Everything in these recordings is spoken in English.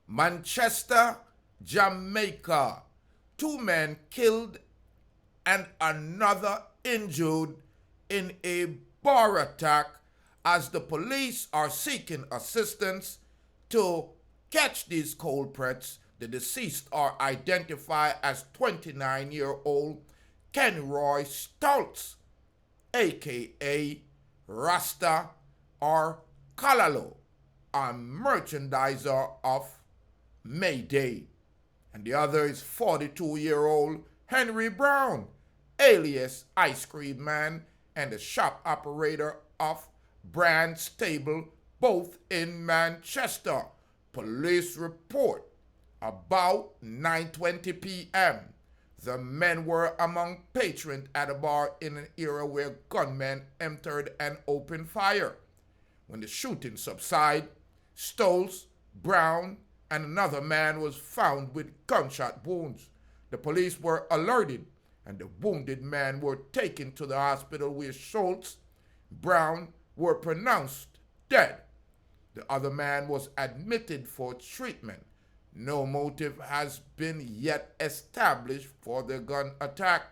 Manchester, Jamaica. 2 men killed and another injured in a bar attack as the police are seeking assistance to catch these culprits. The deceased are identified as 29-year-old Kenroy Stultz, aka Rasta or Kalalo, a merchandiser of Mayday. And the other is 42-year-old Henry Brown, alias Ice Cream Man, and the shop operator of Brand Stable, both in Manchester. Police report about 9:20 p.m. The men were among patrons at a bar in an area where gunmen entered and opened fire. When the shooting subsided, Stultz, Brown, and another man was found with gunshot wounds. The police were alerted, and the wounded men were taken to the hospital where Stultz, Brown were pronounced dead. The other man was admitted for treatment. No motive has been yet established for the gun attack.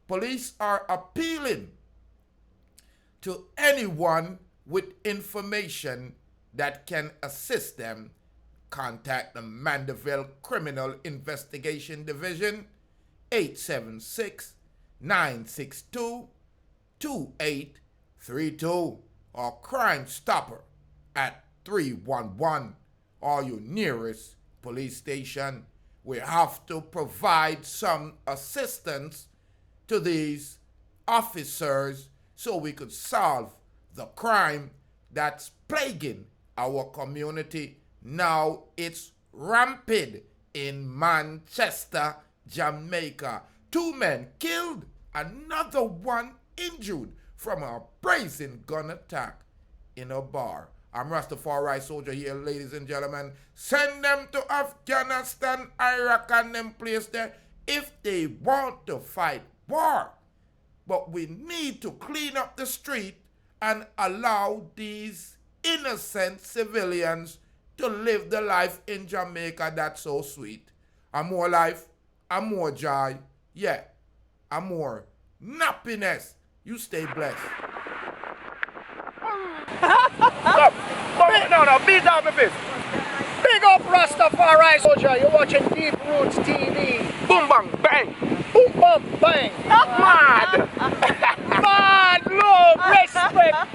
Police are appealing to anyone with information that can assist them. Contact the Mandeville Criminal Investigation Division, 876-962-2832, or Crime Stopper at 311, or your nearest police station. We have to provide some assistance to these officers so we could solve the crime that's plaguing our community. Now it's rampant in Manchester, Jamaica. 2 men killed, another one injured from a brazen gun attack in a bar. I'm Rastafari Soldier here, ladies and gentlemen. Send them to Afghanistan, Iraq, and them place there if they want to fight war. But we need to clean up the street and allow these innocent civilians to live the life in Jamaica that's so sweet. And more life, and more joy, yeah, and more nappiness. You stay blessed. No, beat down my fist. Big up Rastafari Soldier, you're watching Deeproots TV. Boom bang bang. Boom bam bang. Mad. Mad love, respect, brethren.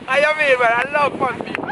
I mean, man, I love fun people.